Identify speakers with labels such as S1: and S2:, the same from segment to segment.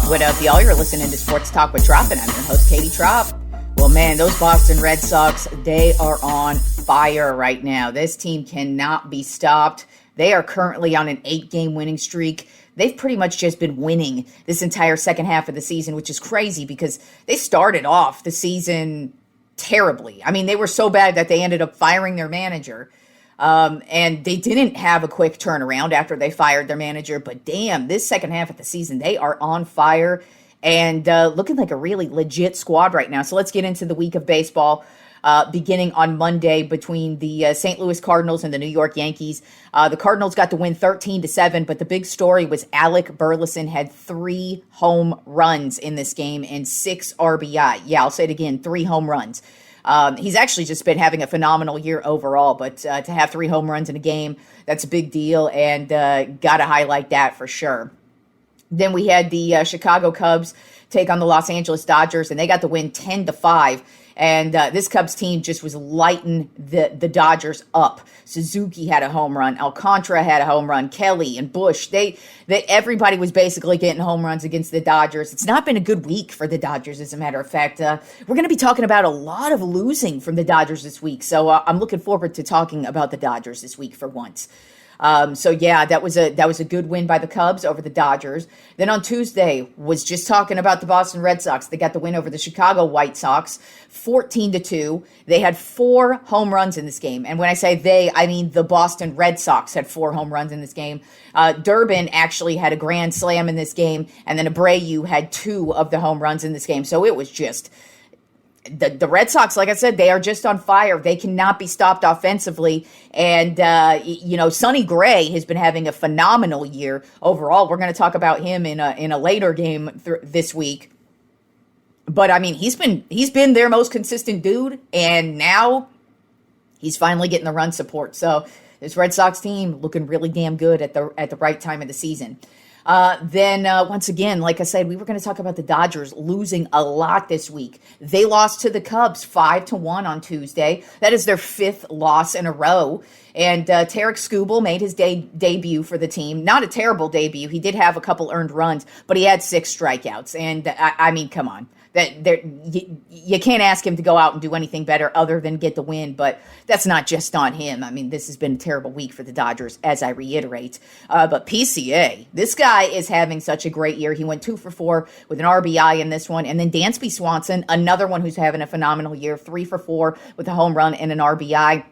S1: What up, y'all? You're listening to Sports Talk with Tropp, and I'm your host, Katie Tropp. Well, man, those Boston Red Sox, they are on fire right now. This team cannot be stopped. They are currently on an 8-game winning streak. They've pretty much just been winning this entire second half of the season, which is crazy because they started off the season terribly. I mean, they were so bad that they ended up firing their manager. And they didn't have a quick turnaround after they fired their manager. But damn, this second half of the season, they are on fire and looking like a really legit squad right now. So let's get into the week of baseball. Beginning on Monday between the St. Louis Cardinals and the New York Yankees. The Cardinals got the win 13-7, but the big story was Alec Burleson had 3 home runs in this game and 6 RBI. Yeah, I'll say it again, 3 home runs. He's actually just been having a phenomenal year overall, but to have 3 home runs in a game, that's a big deal, and got to highlight that for sure. Then we had the Chicago Cubs take on the Los Angeles Dodgers, and they got the win 10-5. And this Cubs team just was lighting the Dodgers up. Suzuki had a home run. Alcantara had a home run. Kelly and Bush, everybody was basically getting home runs against the Dodgers. It's not been a good week for the Dodgers, as a matter of fact. We're going to be talking about a lot of losing from the Dodgers this week. So I'm looking forward to talking about the Dodgers this week for once. So yeah, that was a good win by the Cubs over the Dodgers. Then on Tuesday was just talking about the Boston Red Sox. They got the win over the Chicago White Sox, 14-2. They had 4 home runs in this game. And when I say they, I mean the Boston Red Sox had 4 home runs in this game. Durbin actually had a grand slam in this game, and then Abreu had 2 of the home runs in this game. So it was just the Red Sox, like I said, they are just on fire. They cannot be stopped offensively. And, Sonny Gray has been having a phenomenal year overall. We're going to talk about him in a later game this week. But, I mean, he's been their most consistent dude, and now he's finally getting the run support. So this Red Sox team looking really damn good at the right time of the season. Then once again, like I said, we were going to talk about the Dodgers losing a lot this week. They lost to the Cubs 5-1 on Tuesday. That is their 5th loss in a row. And Tarek Skubal made his debut for the team. Not a terrible debut. He did have a couple earned runs, but he had 6 strikeouts. And I mean, come on. You can't ask him to go out and do anything better other than get the win, but that's not just on him. I mean, this has been a terrible week for the Dodgers, as I reiterate. But PCA, this guy is having such a great year. He went 2 for 4 with an RBI in this one. And then Dansby Swanson, another one who's having a phenomenal year, 3 for 4 with a home run and an RBI.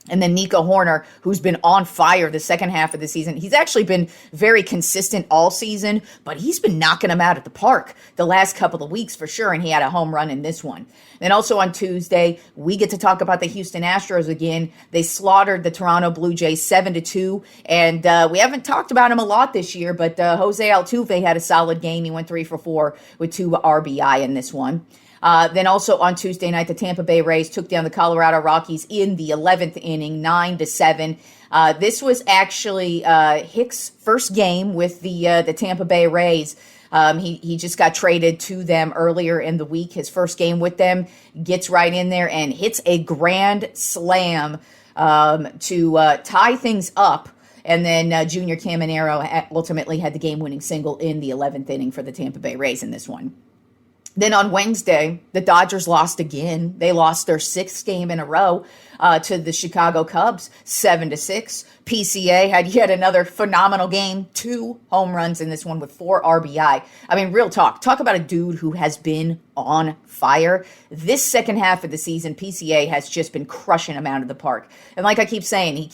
S1: And then Nico Horner, who's been on fire the second half of the season. He's actually been very consistent all season, but he's been knocking them out at the park the last couple of weeks for sure, and he had a home run in this one. Then also on Tuesday, we get to talk about the Houston Astros again. They slaughtered the Toronto Blue Jays 7-2, and we haven't talked about him a lot this year, but Jose Altuve had a solid game. He went 3 for 4 with 2 RBI in this one. Then also on Tuesday night, the Tampa Bay Rays took down the Colorado Rockies in the 11th inning, 9-7. This was actually Hicks' first game with the Tampa Bay Rays. He just got traded to them earlier in the week. His first game with them, gets right in there and hits a grand slam to tie things up. And then Junior Caminero ultimately had the game-winning single in the 11th inning for the Tampa Bay Rays in this one. Then on Wednesday, the Dodgers lost again. They lost their 6th game in a row to the Chicago Cubs, 7-6. PCA had yet another phenomenal game, 2 home runs in this one with 4 RBI. I mean, real talk about a dude who has been on fire. This second half of the season, PCA has just been crushing him out of the park. And like I keep saying,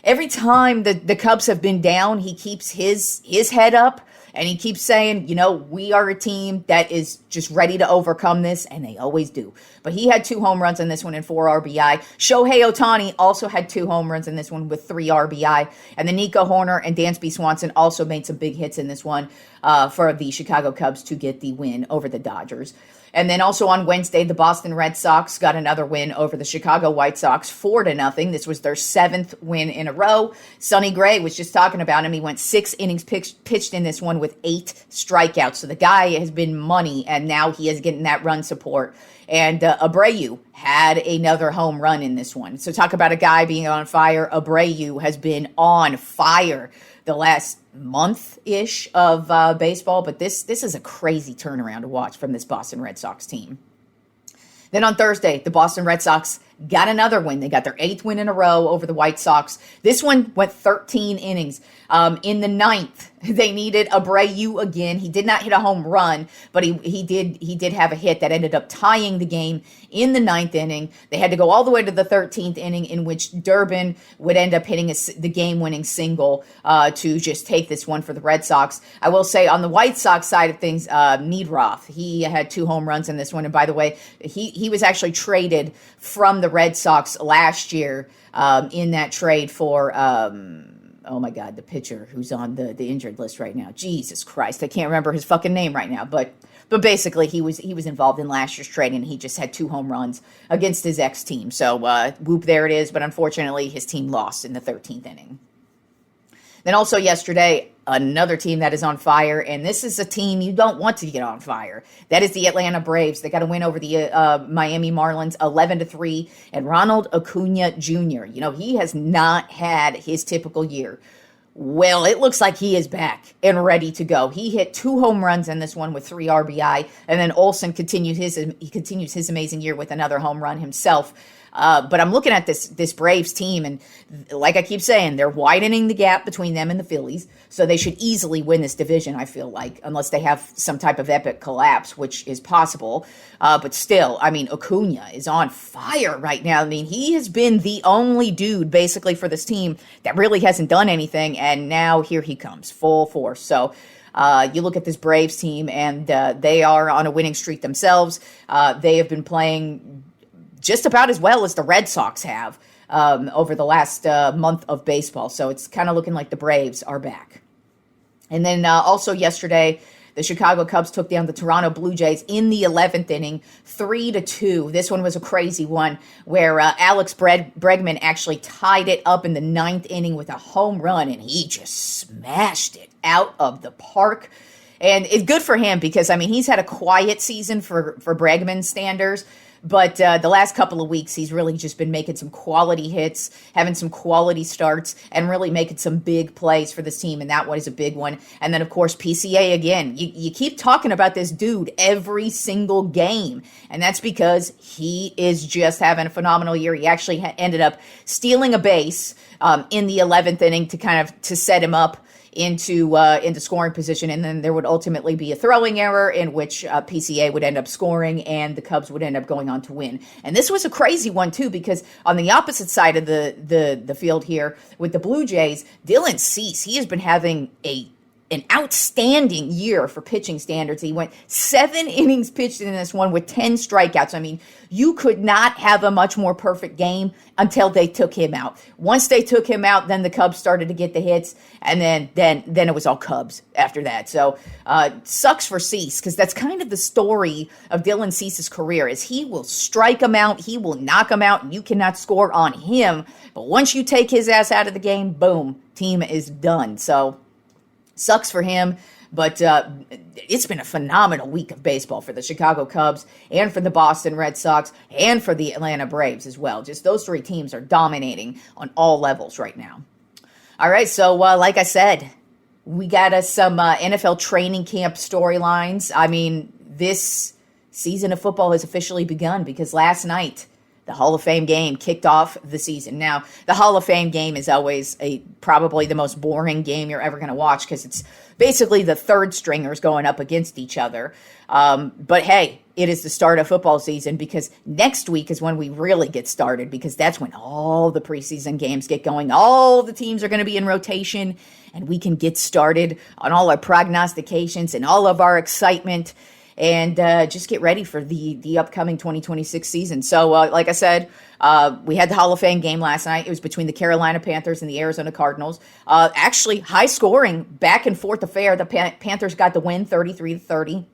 S1: every time the Cubs have been down, he keeps his head up. And he keeps saying, we are a team that is just ready to overcome this, and they always do. But he had 2 home runs in this one and 4 RBI. Shohei Ohtani also had 2 home runs in this one with 3 RBI. And then Nico Horner and Dansby Swanson also made some big hits in this one for the Chicago Cubs to get the win over the Dodgers. And then also on Wednesday, the Boston Red Sox got another win over the Chicago White Sox, 4-0. This was their 7th win in a row. Sonny Gray was just talking about him. He went 6 innings pitched in this one with 8 strikeouts. So the guy has been money, and now he is getting that run support. And Abreu had another home run in this one. So talk about a guy being on fire. Abreu has been on fire the last month-ish of baseball, but this is a crazy turnaround to watch from this Boston Red Sox team. Then on Thursday, the Boston Red Sox got another win. They got their 8th win in a row over the White Sox. This one went 13 innings. In the 9th, they needed Abreu again. He did not hit a home run, but he did have a hit that ended up tying the game in the 9th inning. They had to go all the way to the 13th inning, in which Durbin would end up hitting the game-winning single to just take this one for the Red Sox. I will say on the White Sox side of things, Neidroth, he had 2 home runs in this one. And by the way, he was actually traded from the Red Sox last year in that trade for... oh my God, the pitcher who's on the injured list right now. Jesus Christ, I can't remember his fucking name right now. But basically, he was involved in last year's trade, and he just had 2 home runs against his ex-team. So, whoop, there it is. But unfortunately, his team lost in the 13th inning. Then also yesterday, another team that is on fire, and this is a team you don't want to get on fire. That is the Atlanta Braves. They got a win over the Miami Marlins 11-3, and Ronald Acuna Jr., he has not had his typical year. Well, it looks like he is back and ready to go. He hit 2 home runs in this one with 3 RBI, and then Olsen continues his amazing year with another home run himself. But I'm looking at this Braves team, and like I keep saying, they're widening the gap between them and the Phillies, so they should easily win this division, I feel like, unless they have some type of epic collapse, which is possible. But still, Acuna is on fire right now. He has been the only dude, basically, for this team that really hasn't done anything, and now here he comes, full force. So you look at this Braves team, and they are on a winning streak themselves. They have been playing just about as well as the Red Sox have over the last month of baseball. So it's kind of looking like the Braves are back. And then also yesterday, the Chicago Cubs took down the Toronto Blue Jays in the 11th inning, 3-2. This one was a crazy one where Alex Bregman actually tied it up in the 9th inning with a home run, and he just smashed it out of the park. And it's good for him because, he's had a quiet season for Bregman standards. But the last couple of weeks, he's really just been making some quality hits, having some quality starts, and really making some big plays for this team, and that one is a big one. And then, of course, PCA again. You keep talking about this dude every single game, and that's because he is just having a phenomenal year. He actually ended up stealing a base in the 11th inning to set him up into scoring position, and then there would ultimately be a throwing error in which PCA would end up scoring, and the Cubs would end up going on to win. And this was a crazy one too, because on the opposite side of the field here with the Blue Jays, Dylan Cease, he has been having an outstanding year for pitching standards. He went 7 innings pitched in this one with 10 strikeouts. You could not have a much more perfect game until they took him out. Once they took him out, then the Cubs started to get the hits, and then it was all Cubs after that. So sucks for Cease, because that's kind of the story of Dylan Cease's career, is he will strike him out, he will knock him out, and you cannot score on him. But once you take his ass out of the game, boom, team is done. So sucks for him, but it's been a phenomenal week of baseball for the Chicago Cubs and for the Boston Red Sox and for the Atlanta Braves as well. Just those 3 teams are dominating on all levels right now. All right, so like I said, we got us some NFL training camp storylines. This season of football has officially begun because last night, the Hall of Fame game kicked off the season. Now, the Hall of Fame game is always probably the most boring game you're ever going to watch because it's basically the third stringers going up against each other. But hey, it is the start of football season because next week is when we really get started, because that's when all the preseason games get going. All the teams are going to be in rotation, and we can get started on all our prognostications and all of our excitement, and just get ready for the upcoming 2026 season. So, like I said, we had the Hall of Fame game last night. It was between the Carolina Panthers and the Arizona Cardinals. Actually, high-scoring, back-and-forth affair. The Panthers got the win, 33-30.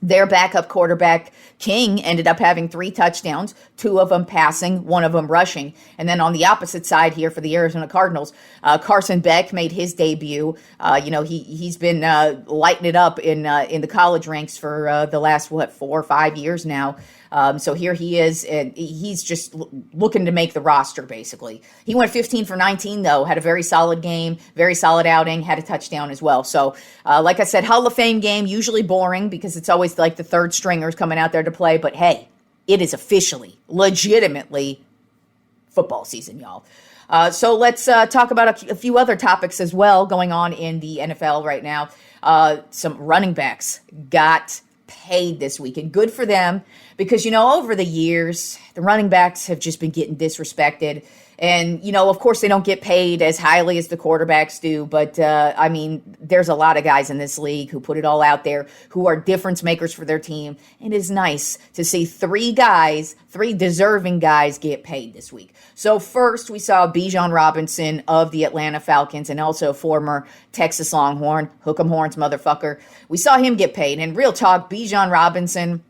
S1: Their backup quarterback, King, ended up having 3 touchdowns, 2 of them passing, 1 of them rushing. And then on the opposite side here for the Arizona Cardinals, Carson Beck made his debut. He's been lighting it up in the college ranks for the last, 4 or 5 years now. So here he is, and he's just looking to make the roster, basically. He went 15 for 19, though, had a very solid game, very solid outing, had a touchdown as well. So, like I said, Hall of Fame game, usually boring because it's always like the third stringers coming out there to play. But hey, it is officially, legitimately football season, y'all. So let's talk about a few other topics as well going on in the NFL right now. Some running backs got paid this week, and good for them because, over the years, the running backs have just been getting disrespected. And, of course, they don't get paid as highly as the quarterbacks do. But, there's a lot of guys in this league who put it all out there, who are difference makers for their team. And it is nice to see three deserving guys get paid this week. So first, we saw Bijan Robinson of the Atlanta Falcons and also former Texas Longhorn, hook 'em horns motherfucker. We saw him get paid. And real talk, Bijan Robinson,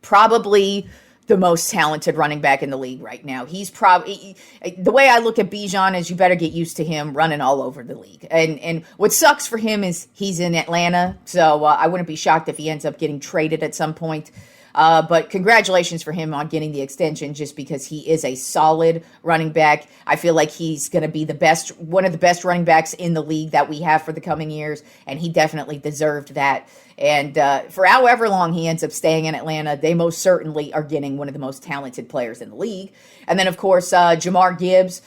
S1: probably the most talented running back in the league right now. He's probably, the way I look at Bijan is you better get used to him running all over the league. And what sucks for him is he's in Atlanta, so I wouldn't be shocked if he ends up getting traded at some point. But congratulations for him on getting the extension just because he is a solid running back. I feel like he's going to be one of the best running backs in the league that we have for the coming years, and he definitely deserved that. And for however long he ends up staying in Atlanta, they most certainly are getting one of the most talented players in the league. And then, of course, Jahmyr Gibbs,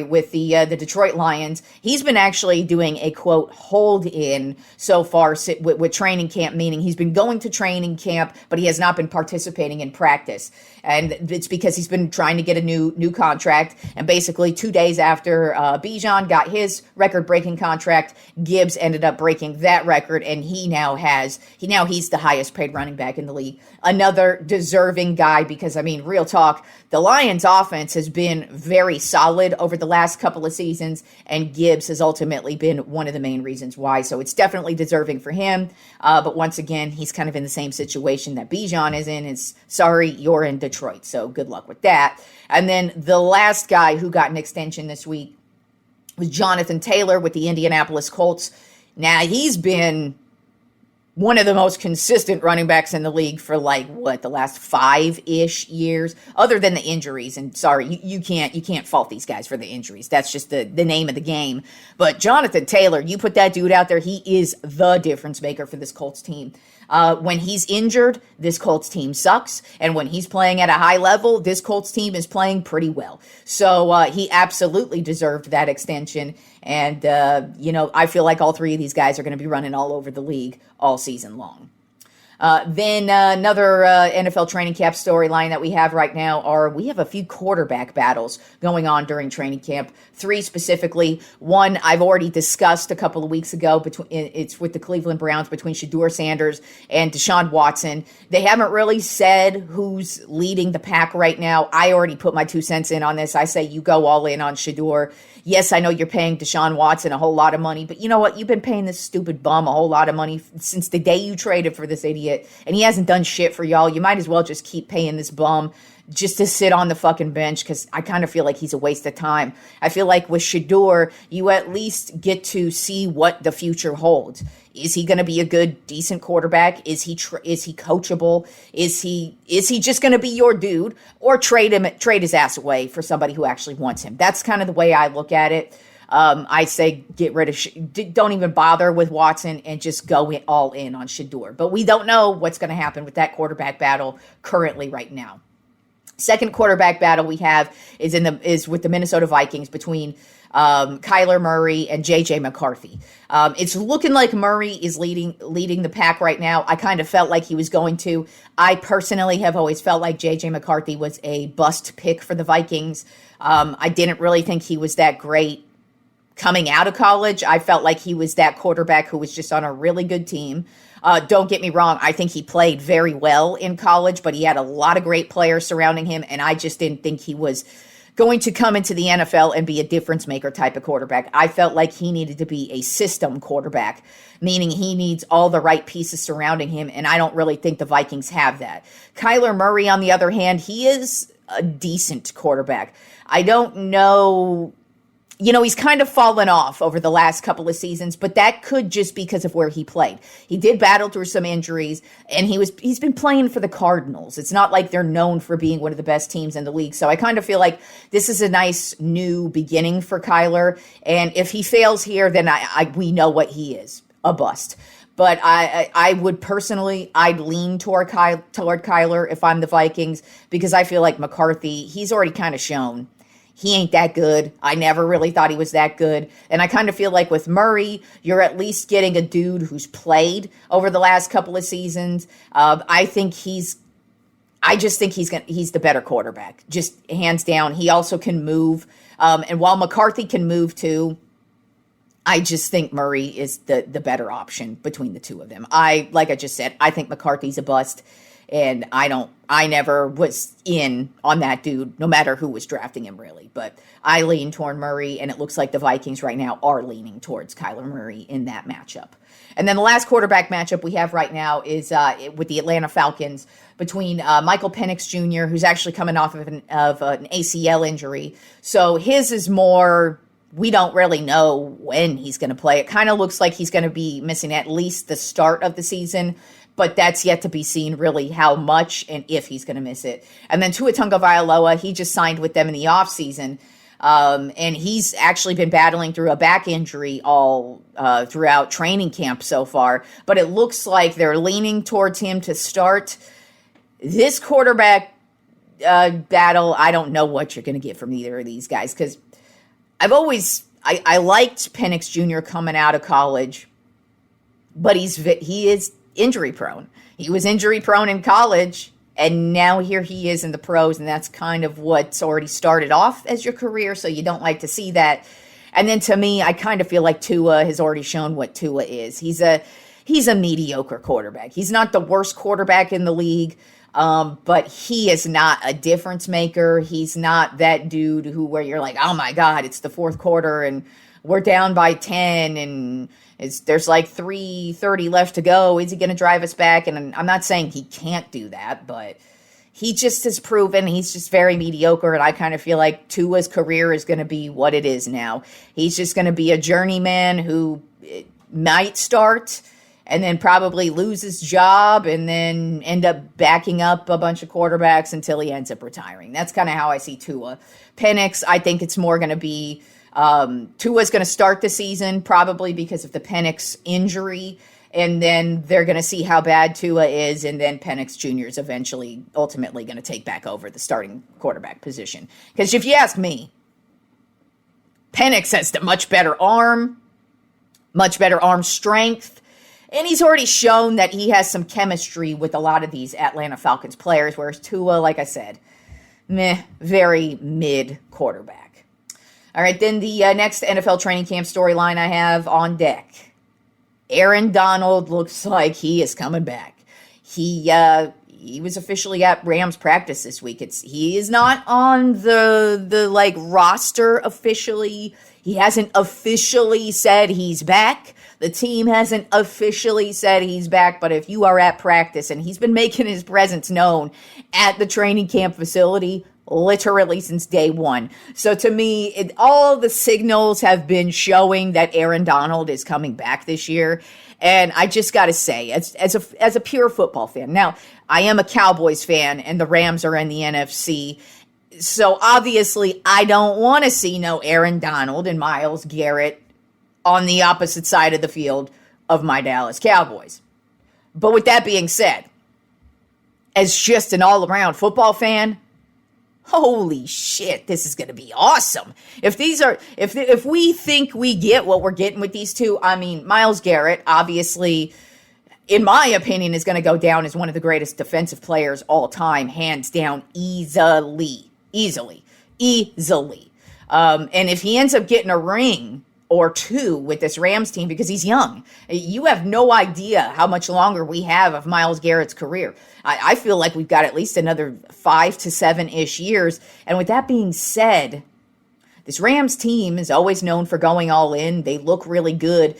S1: with the Detroit Lions. He's been actually doing a, quote, hold-in so far with training camp, meaning he's been going to training camp, but he has not been participating in practice. And it's because he's been trying to get a new contract. And basically 2 days after Bijan got his record-breaking contract, Gibbs ended up breaking that record, and he's the highest paid running back in the league. Another deserving guy because, real talk, the Lions offense has been very solid over the last couple of seasons, and Gibbs has ultimately been one of the main reasons why. So it's definitely deserving for him. But once again, he's kind of in the same situation that Bijan is in. It's sorry, you're in Detroit. So good luck with that. And then the last guy who got an extension this week was Jonathan Taylor with the Indianapolis Colts. Now, he's been one of the most consistent running backs in the league for the last 5-ish years, other than the injuries. And sorry, you can't fault these guys for the injuries. That's just the name of the game. But Jonathan Taylor, you put that dude out there, he is the difference maker for this Colts team. When he's injured, this Colts team sucks. And when he's playing at a high level, this Colts team is playing pretty well. So he absolutely deserved that extension. And, I feel like all three of these guys are going to be running all over the league all season long. Then another NFL training camp storyline that we have right now we have a few quarterback battles going on during training camp. 3 specifically. One I've already discussed a couple of weeks ago. It's with the Cleveland Browns between Shedeur Sanders and Deshaun Watson. They haven't really said who's leading the pack right now. I already put my 2 cents in on this. I say you go all in on Shedeur. Yes, I know you're paying Deshaun Watson a whole lot of money, but you know what? You've been paying this stupid bum a whole lot of money since the day you traded for this idiot, and he hasn't done shit for y'all. You might as well just keep paying this bum just to sit on the fucking bench because I kind of feel like he's a waste of time. I feel like with Shedeur, you at least get to see what the future holds. Is he going to be a good, decent quarterback? Is he coachable? Is he just going to be your dude, or trade his ass away for somebody who actually wants him? That's kind of the way I look at it. I say get rid of, don't even bother with Watson and just go all in on Shedeur. But we don't know what's going to happen with that quarterback battle currently right now. Second quarterback battle we have is with the Minnesota Vikings between Kyler Murray and J.J. McCarthy. It's looking like Murray is leading the pack right now. I kind of felt like he was going to. I personally have always felt like J.J. McCarthy was a bust pick for the Vikings. I didn't really think he was that great coming out of college. I felt like he was that quarterback who was just on a really good team. Don't get me wrong. I think he played very well in college, but he had a lot of great players surrounding him, and I just didn't think he was going to come into the NFL and be a difference maker type of quarterback. I felt like he needed to be a system quarterback, meaning he needs all the right pieces surrounding him, and I don't really think the Vikings have that. Kyler Murray, on the other hand, he is a decent quarterback. I don't know he's kind of fallen off over the last couple of seasons, but that could just because of where he played. He did battle through some injuries, and he's been playing for the Cardinals. It's not like they're known for being one of the best teams in the league. So I kind of feel like this is a nice new beginning for Kyler. And if he fails here, then we know what he is, a bust. But I would personally, I'd lean toward Kyler if I'm the Vikings, because I feel like McCarthy, he's already kind of shown he ain't that good. I never really thought he was that good. And I kind of feel like with Murray, you're at least getting a dude who's played over the last couple of seasons. I just think he's the better quarterback, just hands down. He also can move. And while McCarthy can move too, I just think Murray is the better option between the two of them. Like I just said, I think McCarthy's a bust. And I never was in on that dude, no matter who was drafting him, really. But I lean toward Murray, and it looks like the Vikings right now are leaning towards Kyler Murray in that matchup. And then the last quarterback matchup we have right now is with the Atlanta Falcons between Michael Penix Jr., who's actually coming off of an ACL injury. So his is more, we don't really know when he's going to play. It kind of looks like he's going to be missing at least the start of the season. But that's yet to be seen, really, how much and if he's going to miss it. And then Tua Tagovailoa, he just signed with them in the offseason. And he's actually been battling through a back injury all throughout training camp so far. But it looks like they're leaning towards him to start. This quarterback battle, I don't know what you're going to get from either of these guys. Because I liked Penix Jr. coming out of college. But he is injury prone. He was injury prone in college, and now here he is in the pros, and that's kind of what's already started off as your career, so you don't like to see that. And then to me, I kind of feel like Tua has already shown what Tua is. He's a mediocre quarterback. He's not the worst quarterback in the league, but he is not a difference maker. He's not that dude where you're like, oh my God, it's the fourth quarter, and we're down by 10, and there's like 3:30 left to go. Is he going to drive us back? And I'm not saying he can't do that, but he just has proven he's just very mediocre. And I kind of feel like Tua's career is going to be what it is now. He's just going to be a journeyman who might start and then probably lose his job and then end up backing up a bunch of quarterbacks until he ends up retiring. That's kind of how I see Tua. Penix, I think it's more going to be Tua's going to start the season probably because of the Penix injury, and then they're going to see how bad Tua is, and then Penix Jr. is ultimately going to take back over the starting quarterback position. Because if you ask me, Penix has the much better arm strength, and he's already shown that he has some chemistry with a lot of these Atlanta Falcons players, whereas Tua, like I said, very mid quarterback. All right, then the next NFL training camp storyline I have on deck. Aaron Donald looks like he is coming back. He was officially at Rams practice this week. He is not on the roster officially. He hasn't officially said he's back. The team hasn't officially said he's back, but if you are at practice, and he's been making his presence known at the training camp facility literally since day one. So to me, all the signals have been showing that Aaron Donald is coming back this year. And I just got to say, as a pure football fan, now I am a Cowboys fan and the Rams are in the NFC. So obviously I don't want to see no Aaron Donald and Myles Garrett on the opposite side of the field of my Dallas Cowboys. But with that being said, as just an all-around football fan, holy shit, this is going to be awesome. If we think we get what we're getting with these two, I mean, Myles Garrett, obviously, in my opinion, is going to go down as one of the greatest defensive players all time, hands down, easily. And if he ends up getting a ring or two with this Rams team, because he's young, you have no idea how much longer we have of Myles Garrett's career. I feel like we've got at least another 5 to 7-ish years. And with that being said, this Rams team is always known for going all in. They look really good.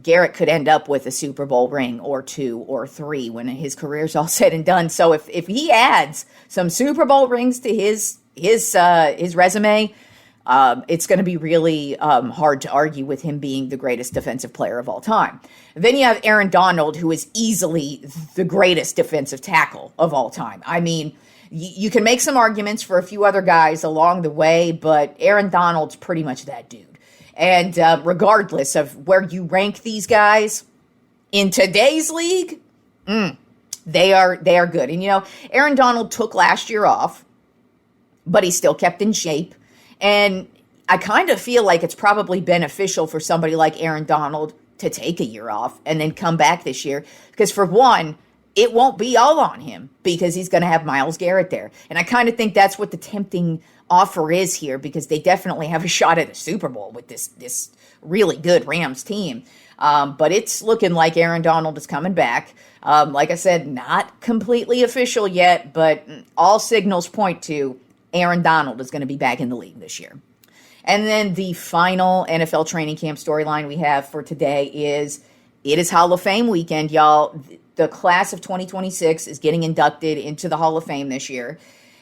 S1: Garrett could end up with a Super Bowl ring or 2 or 3 when his career's all said and done. So if he adds some Super Bowl rings to his resume, it's going to be really hard to argue with him being the greatest defensive player of all time. Then you have Aaron Donald, who is easily the greatest defensive tackle of all time. I mean, you can make some arguments for a few other guys along the way, but Aaron Donald's pretty much that dude. And regardless of where you rank these guys in today's league, they are good. And, Aaron Donald took last year off, but he still kept in shape. And I kind of feel like it's probably beneficial for somebody like Aaron Donald to take a year off and then come back this year. Because for one, it won't be all on him because he's going to have Myles Garrett there. And I kind of think that's what the tempting offer is here, because they definitely have a shot at the Super Bowl with this really good Rams team. But it's looking like Aaron Donald is coming back. Like I said, not completely official yet, but all signals point to Aaron Donald is going to be back in the league this year. And then the final NFL training camp storyline we have for today is it is Hall of Fame weekend, y'all. The class of 2026 is getting inducted into the Hall of Fame this year.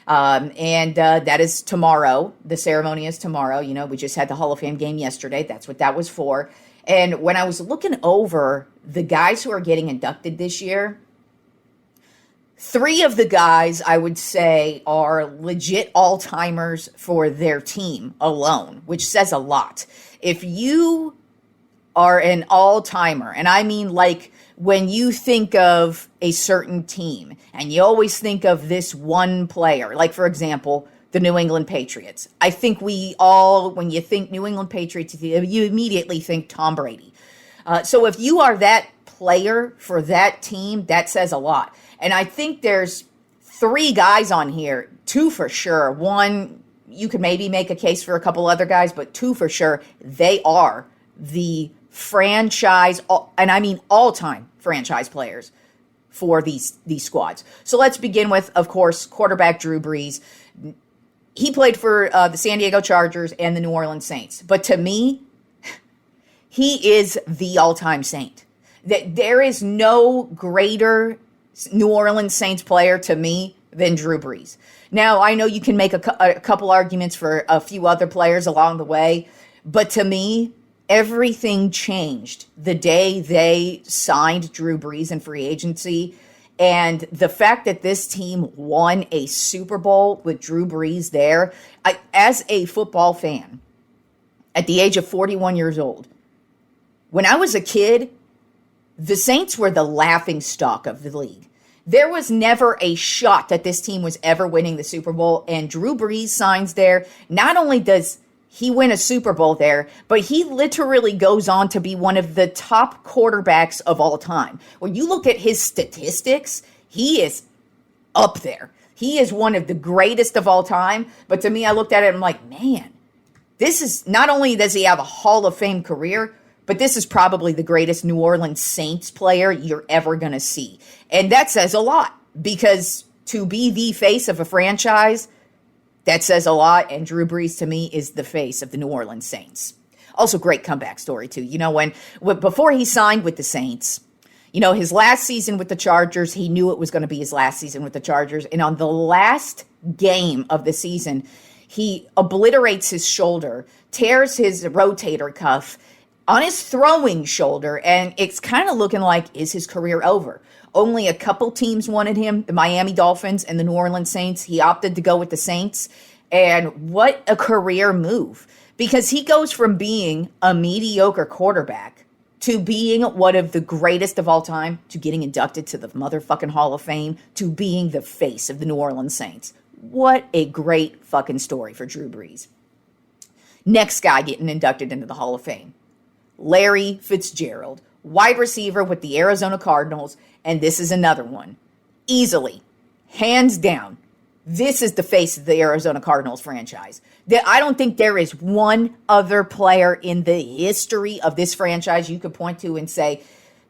S1: And that is tomorrow. The ceremony is tomorrow. We just had the Hall of Fame game yesterday. That's what that was for. And when I was looking over the guys who are getting inducted this year, 3 of the guys I would say are legit all-timers for their team alone, which says a lot. If you are an all-timer, and I mean like when you think of a certain team and you always think of this one player, like for example, the New England Patriots. I think we all, when you think New England Patriots, you immediately think Tom Brady. So if you are that player for that team, that says a lot. And I think there's 3 guys on here, 2 for sure. One, you could maybe make a case for a couple other guys, but 2 for sure. They are the franchise, and I mean all-time franchise players for these squads. So let's begin with, of course, quarterback Drew Brees. He played for the San Diego Chargers and the New Orleans Saints. But to me, he is the all-time Saint. There is no greater New Orleans Saints player to me than Drew Brees. Now, I know you can make a couple arguments for a few other players along the way, but to me, everything changed the day they signed Drew Brees in free agency. And the fact that this team won a Super Bowl with Drew Brees there, as a football fan, at the age of 41 years old, when I was a kid, the Saints were the laughing stock of the league. There was never a shot that this team was ever winning the Super Bowl, and Drew Brees signs there. Not only does he win a Super Bowl there, but he literally goes on to be one of the top quarterbacks of all time. When you look at his statistics, he is up there. He is one of the greatest of all time. But to me, I looked at it and I'm like, man, this is, not only does he have a Hall of Fame career, but this is probably the greatest New Orleans Saints player you're ever going to see. And that says a lot, because to be the face of a franchise, that says a lot. And Drew Brees, to me, is the face of the New Orleans Saints. Also, great comeback story, too. When before he signed with the Saints, his last season with the Chargers, he knew it was going to be his last season with the Chargers. And on the last game of the season, he obliterates his shoulder, tears his rotator cuff on his throwing shoulder, and it's kind of looking like, is his career over? Only a couple teams wanted him, the Miami Dolphins and the New Orleans Saints. He opted to go with the Saints, and what a career move, because he goes from being a mediocre quarterback to being one of the greatest of all time, to getting inducted to the motherfucking Hall of Fame, to being the face of the New Orleans Saints. What a great fucking story for Drew Brees. Next guy getting inducted into the Hall of Fame, Larry Fitzgerald, wide receiver with the Arizona Cardinals, and this is another one. Easily, hands down, this is the face of the Arizona Cardinals franchise. I don't think there is one other player in the history of this franchise you could point to and say,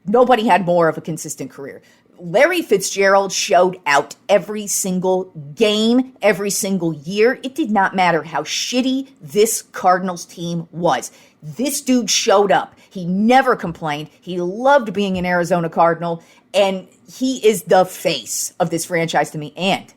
S1: nobody had more of a consistent career. Larry Fitzgerald showed out every single game, every single year. It did not matter how shitty this Cardinals team was. This dude showed up. He never complained. He loved being an Arizona Cardinal, and he is the face of this franchise to me, and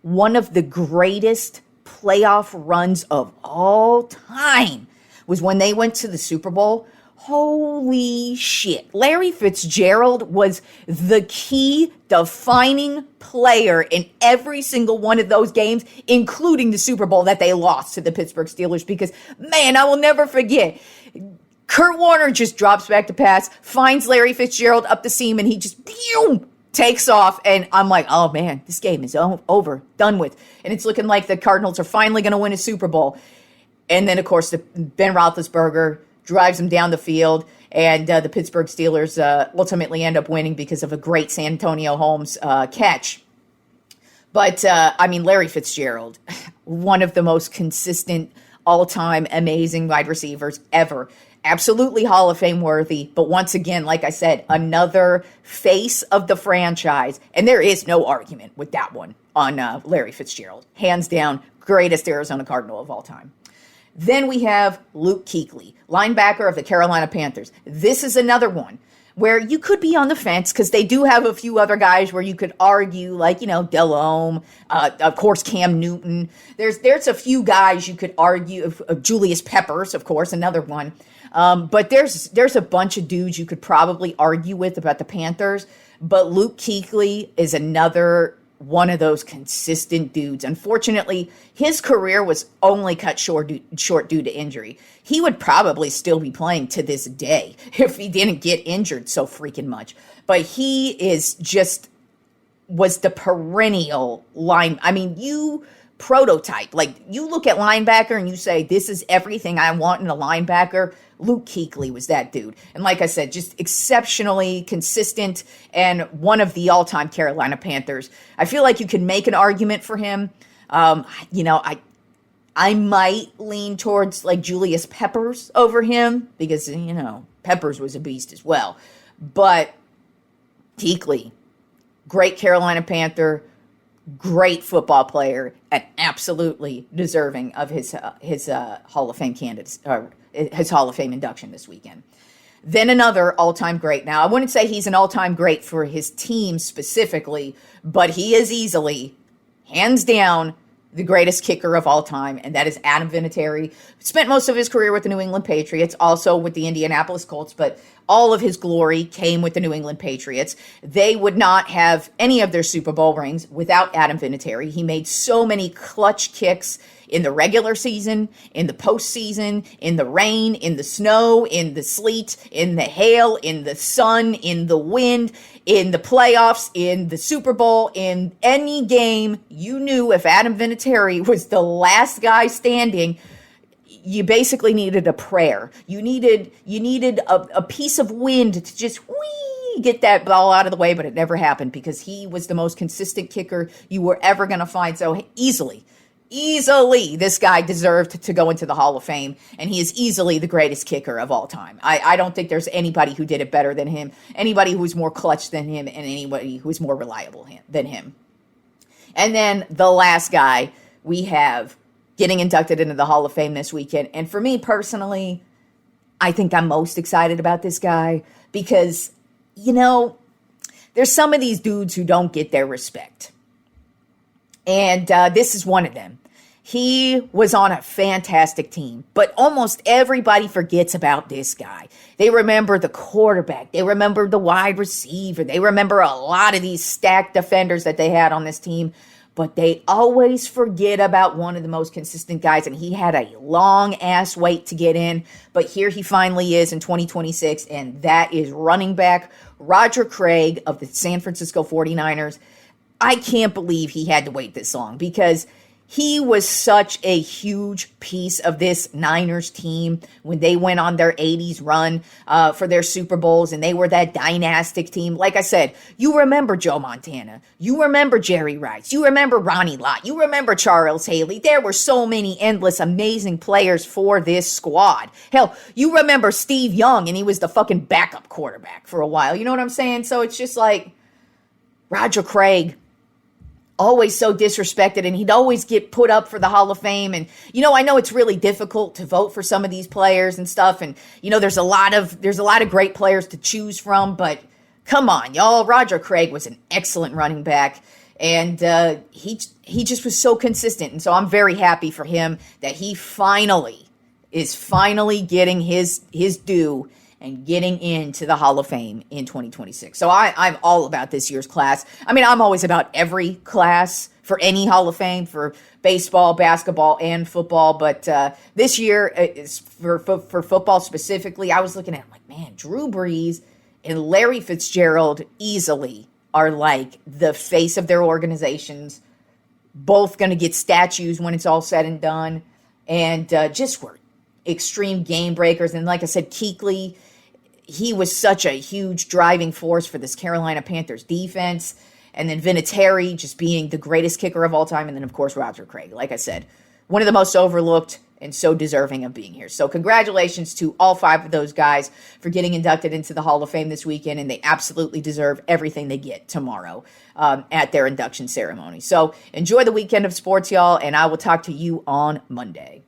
S1: one of the greatest playoff runs of all time was when they went to the Super Bowl. Holy shit. Larry Fitzgerald was the key defining player in every single one of those games, including the Super Bowl that they lost to the Pittsburgh Steelers, because, man, I will never forget. Kurt Warner just drops back to pass, finds Larry Fitzgerald up the seam, and he just takes off. And I'm like, oh, man, this game is over, done with. And it's looking like the Cardinals are finally going to win a Super Bowl. And then, of course, Ben Roethlisberger drives him down the field, and the Pittsburgh Steelers ultimately end up winning because of a great San Antonio Holmes catch. But, Larry Fitzgerald, one of the most consistent, all-time amazing wide receivers ever. Absolutely Hall of Fame worthy, but once again, like I said, another face of the franchise, and there is no argument with that one on Larry Fitzgerald. Hands down, greatest Arizona Cardinal of all time. Then we have Luke Kuechly, linebacker of the Carolina Panthers. This is another one where you could be on the fence because they do have a few other guys where you could argue, like, Delhomme, of course, Cam Newton. There's a few guys you could argue, Julius Peppers, of course, another one. But there's a bunch of dudes you could probably argue with about the Panthers. But Luke Kuechly is another one of those consistent dudes. Unfortunately, his career was only cut short due to injury. He would probably still be playing to this day if he didn't get injured so freaking much. But he was the perennial you prototype. Like, you look at linebacker and you say, this is everything I want in a linebacker. Luke Kuechly was that dude. And like I said, just exceptionally consistent and one of the all-time Carolina Panthers. I feel like you can make an argument for him. I might lean towards like Julius Peppers over him because, Peppers was a beast as well. But Kuechly, great Carolina Panther, great football player, and absolutely deserving of his Hall of Fame candidates, or his Hall of Fame induction this weekend. Then another all-time great. Now, I wouldn't say he's an all-time great for his team specifically, but he is easily, hands down, the greatest kicker of all time, and that is Adam Vinatieri. Spent most of his career with the New England Patriots, also with the Indianapolis Colts, but all of his glory came with the New England Patriots. They would not have any of their Super Bowl rings without Adam Vinatieri. He made so many clutch kicks in the regular season, in the postseason, in the rain, in the snow, in the sleet, in the hail, in the sun, in the wind, in the playoffs, in the Super Bowl, in any game. You knew if Adam Vinatieri was the last guy standing, you basically needed a prayer. You needed a piece of wind to just get that ball out of the way, but it never happened because he was the most consistent kicker you were ever going to find. So easily, this guy deserved to go into the Hall of Fame, and he is easily the greatest kicker of all time. I don't think there's anybody who did it better than him, anybody who was more clutch than him, and anybody who was more reliable than him. And then the last guy we have getting inducted into the Hall of Fame this weekend, and for me personally, I think I'm most excited about this guy because, there's some of these dudes who don't get their respect. And this is one of them. He was on a fantastic team, but almost everybody forgets about this guy. They remember the quarterback. They remember the wide receiver. They remember a lot of these stacked defenders that they had on this team, but they always forget about one of the most consistent guys, and he had a long-ass wait to get in, but here he finally is in 2026, and that is running back Roger Craig of the San Francisco 49ers. I can't believe he had to wait this long because he was such a huge piece of this Niners team when they went on their 80s run for their Super Bowls, and they were that dynastic team. Like I said, you remember Joe Montana. You remember Jerry Rice. You remember Ronnie Lott. You remember Charles Haley. There were so many endless, amazing players for this squad. Hell, you remember Steve Young, and he was the fucking backup quarterback for a while. You know what I'm saying? So it's just like Roger Craig, always so disrespected, and he'd always get put up for the Hall of Fame. And, I know it's really difficult to vote for some of these players and stuff. And, there's a lot of great players to choose from, but come on, y'all. Roger Craig was an excellent running back. And he just was so consistent. And so I'm very happy for him that he is finally getting his due and getting into the Hall of Fame in 2026. So I'm all about this year's class. I mean, I'm always about every class for any Hall of Fame, for baseball, basketball, and football. But this year, is for football specifically, I was looking at, like, man, Drew Brees and Larry Fitzgerald easily are like the face of their organizations, both going to get statues when it's all said and done, and just were extreme game breakers. And like I said, Kuechly, he was such a huge driving force for this Carolina Panthers defense. And then Vinatieri just being the greatest kicker of all time. And then, of course, Roger Craig. Like I said, one of the most overlooked and so deserving of being here. So congratulations to all 5 of those guys for getting inducted into the Hall of Fame this weekend. And they absolutely deserve everything they get tomorrow at their induction ceremony. So enjoy the weekend of sports, y'all. And I will talk to you on Monday.